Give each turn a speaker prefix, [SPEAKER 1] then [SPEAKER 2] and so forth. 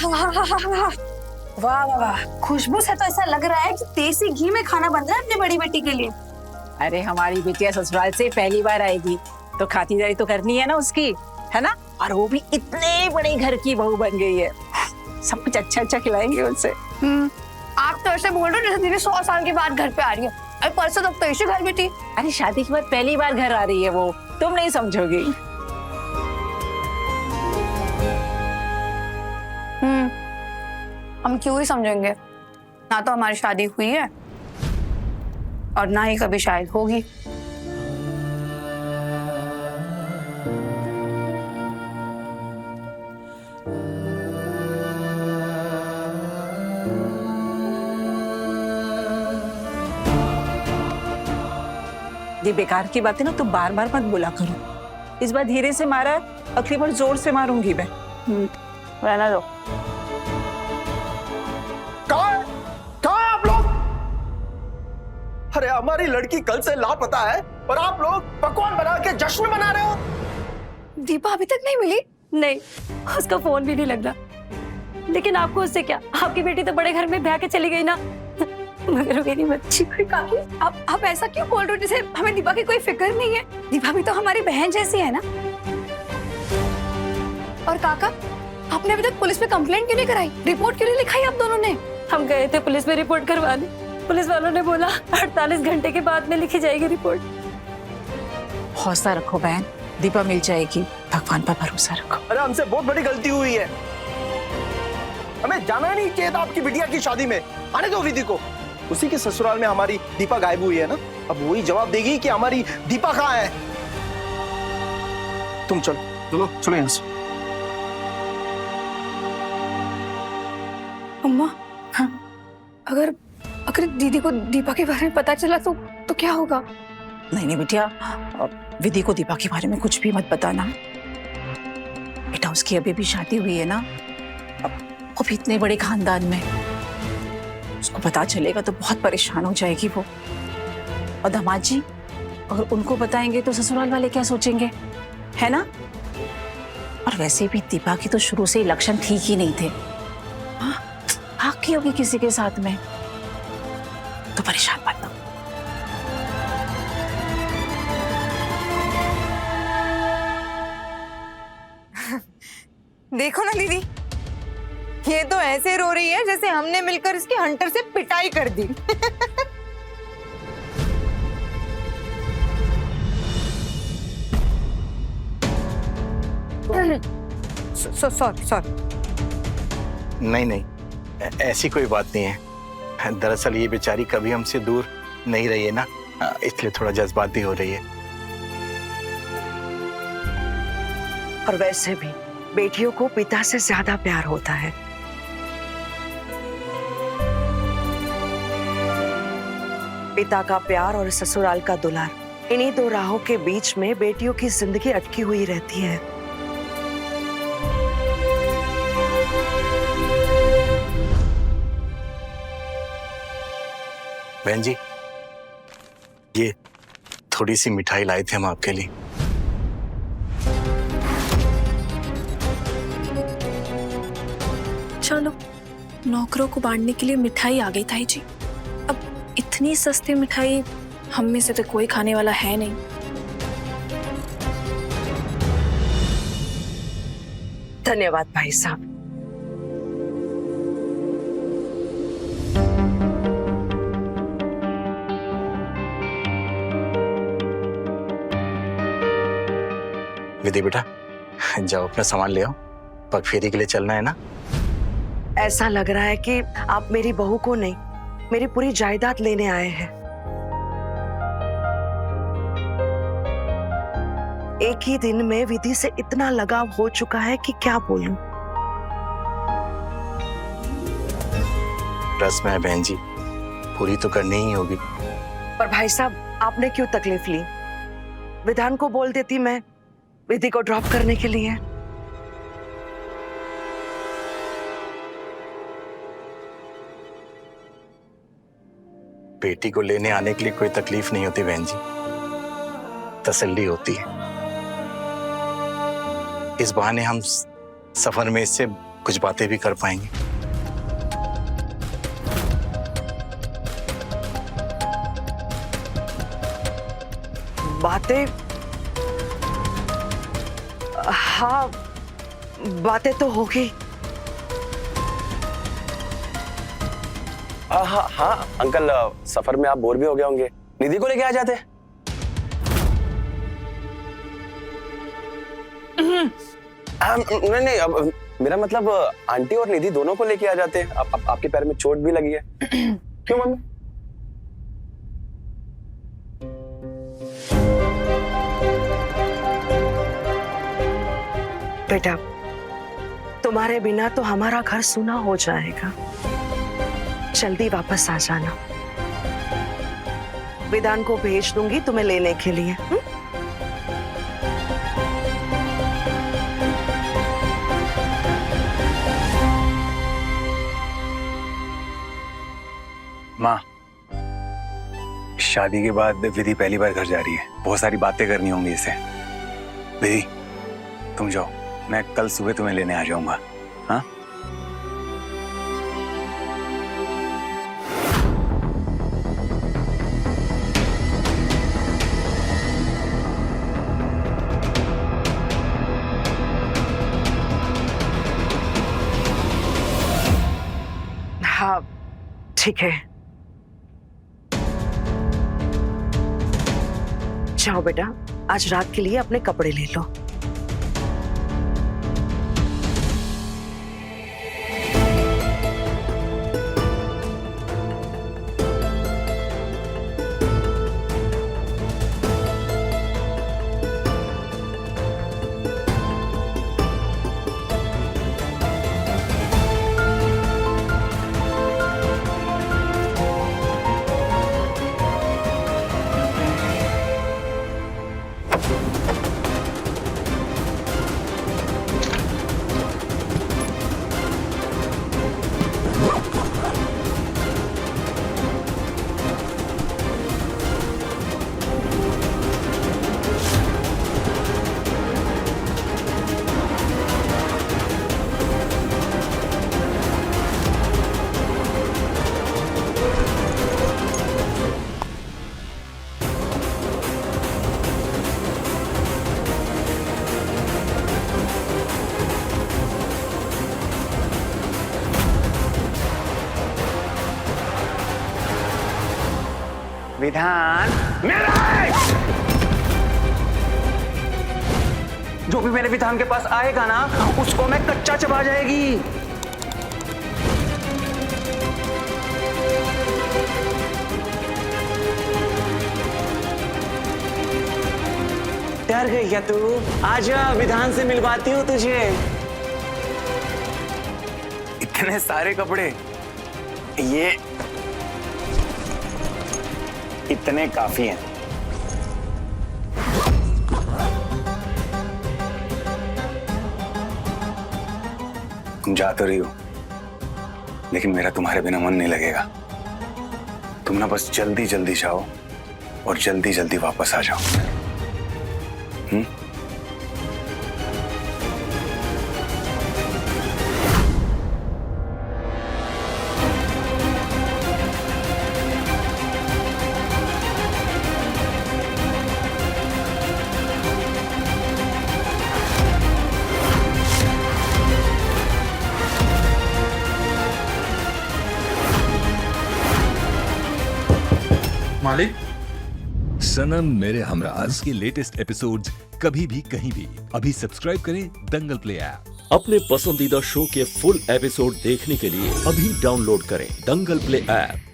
[SPEAKER 1] वाह वाह वाह, खुशबू से तो ऐसा लग रहा है कि देसी घी में खाना बन रहा है अपनी बड़ी बेटी के लिए।
[SPEAKER 2] अरे हमारी बिटिया ससुराल से पहली बार आएगी तो खातिरदारी तो करनी है ना उसकी, है ना? और वो भी इतने बड़े घर की बहू बन गई है, सब कुछ अच्छा अच्छा खिलाएंगे उनसे।
[SPEAKER 1] आप तो ऐसे बोल रहे हो जैसे दीदी 100 साल के बाद घर पे आ रही है। अरे परसों तक तो इसी घर में थी।
[SPEAKER 2] अरे शादी के बाद पहली बार घर आ रही है वो, तुम नहीं समझोगी।
[SPEAKER 1] हम क्यों ही समझेंगे, ना तो हमारी शादी हुई है और ना ही कभी शायद होगी।
[SPEAKER 2] ये बेकार की बातें ना तुम बार बार मत बोला करो। इस बार धीरे से मारा, अगली बार जोर से मारूंगी मैं।
[SPEAKER 1] रहना दो।
[SPEAKER 3] कहाँ आप लोग? अरे हमारी लड़की कल से लापता है और आप लोग पकवान बना के जश्न मना रहे हो।
[SPEAKER 1] दीपा अभी तक नहीं मिली?
[SPEAKER 4] नहीं, उसका फोन भी नहीं लग रहा। लेकिन आपको उससे क्या, आपकी बेटी तो बड़े घर में ब्याह के चली गई ना। मगर मेरी बच्ची कोई
[SPEAKER 1] काकी, आप ऐसा क्यों बोल रहे हो जैसे हमें दीपा की कोई फिक्र नहीं है? दीपा भी तो हमारी बहन जैसी है ना। और काका, आपने अभी तक पुलिस में कंप्लेंट क्यों नहीं कराई? रिपोर्ट क्यों नहीं लिखाई आप दोनों ने?
[SPEAKER 4] हम गए थे पुलिस में रिपोर्ट करवाने, पुलिस वालों ने बोला 48 घंटे के बाद में लिखी जाएगी रिपोर्ट।
[SPEAKER 2] हौसला रखो बहन, दीपा मिल जाएगी, भगवान पर भरोसा रखो।
[SPEAKER 3] अरे हमसे बहुत बड़ी गलती हुई है, हमें जाना नहीं चाहिए था आपकी बिटिया की शादी में। आने दो विधि को, उसी के ससुराल में हमारी दीपा गायब हुई है ना, अब वही जवाब देगी कि हमारी दीपा कहाँ है। तुम चलो चलो यहाँ से।
[SPEAKER 1] अम्मा, हाँ? अगर दीदी को दीपा के बारे में पता चला तो क्या होगा?
[SPEAKER 2] नहीं नहीं बिटिया, विधि को दीपा के बारे में कुछ भी मत बताना बेटा। उसकी अभी भी शादी हुई है ना, वो भी इतने बड़े खानदान में, उसको पता चलेगा तो बहुत परेशान हो जाएगी वो। और दामाद जी अगर उनको बताएंगे तो ससुराल वाले क्या सोचेंगे, है ना? और वैसे भी दीपा की तो शुरू से ही लक्षण ठीक ही नहीं थे। हाँ, भाग की होगी किसी के साथ में, तो परेशान मत हो।
[SPEAKER 5] देखो ना दीदी, ये तो ऐसे रो रही है जैसे हमने मिलकर इसके हंटर से पिटाई कर दी। सॉरी।
[SPEAKER 6] नहीं, ऐसी कोई बात नहीं है। दरअसल ये बेचारी कभी हमसे दूर नहीं रही है ना, इसलिए थोड़ा जज्बाती हो रही है।
[SPEAKER 7] और वैसे भी बेटियों को पिता से ज्यादा प्यार होता है। पिता का प्यार और ससुराल का दुलार, इन्हीं दो राहों के बीच में बेटियों की जिंदगी अटकी हुई रहती है।
[SPEAKER 6] बहन जी, ये थोड़ी सी मिठाई लाए थे हम आपके लिए।
[SPEAKER 4] चलो, नौकरों को बांटने के लिए मिठाई आ गई ताई जी। अब इतनी सस्ती मिठाई हम में से तो कोई खाने वाला है नहीं।
[SPEAKER 7] धन्यवाद भाई साहब।
[SPEAKER 6] विधि बेटा, जाओ अपना सामान ले आओ, पग फेरी के लिए चलना है ना।
[SPEAKER 7] ऐसा लग रहा है कि आप मेरी बहू को नहीं, मेरी पूरी जायदाद लेने आए हैं। एक ही दिन में विधि से इतना लगाव हो चुका है कि क्या बोलूं।
[SPEAKER 6] रस्म है बहन जी, पूरी तो करनी ही होगी।
[SPEAKER 7] पर भाई साहब, आपने क्यों तकलीफ ली? विधान को बोल देती मैं विधि को ड्रॉप करने के लिए।
[SPEAKER 6] बेटी को लेने आने के लिए कोई तकलीफ नहीं होती बहन जी, तसल्ली होती है। इस बहाने हम सफर में इससे कुछ बातें भी कर पाएंगे।
[SPEAKER 7] बातें? हाँ, बातें तो होगी।
[SPEAKER 8] हाँ हाँ अंकल, सफर में आप बोर भी हो गए होंगे, निधि को लेके आ जाते। नहीं नहीं, अब मेरा मतलब आंटी और निधि दोनों को लेके आ जाते। आपके पैर में चोट भी लगी है। क्यों मम्मी?
[SPEAKER 7] बेटा, तुम्हारे बिना तो हमारा घर सूना हो जाएगा। जल्दी वापस आ जाना। विधान को भेज दूंगी तुम्हें लेने के लिए।
[SPEAKER 9] माँ, शादी के बाद विधि पहली बार घर जा रही है, बहुत सारी बातें करनी होंगी इसे। विधि, तुम जाओ, मैं कल सुबह तुम्हें लेने आ जाऊंगा। हाँ?
[SPEAKER 7] हाँ ठीक है, जाओ बेटा, आज रात के लिए अपने कपड़े ले लो।
[SPEAKER 9] विधान, जो भी मेरे विधान के पास आएगा ना, उसको मैं कच्चा चबा जाएगी। डर गई क्या तू? आजा, विधान से मिलवाती हूँ तुझे। इतने सारे कपड़े, ये इतने काफी हैं। तुम जा तो रही हो, लेकिन मेरा तुम्हारे बिना मन नहीं लगेगा। तुम ना बस जल्दी जल्दी जाओ और जल्दी जल्दी वापस आ जाओ।
[SPEAKER 10] मालिक, सनम मेरे हमराज के लेटेस्ट एपिसोड्स कभी भी कहीं भी अभी सब्सक्राइब करें दंगल प्ले ऐप।
[SPEAKER 11] अपने पसंदीदा शो के फुल एपिसोड देखने के लिए अभी डाउनलोड करें दंगल प्ले ऐप।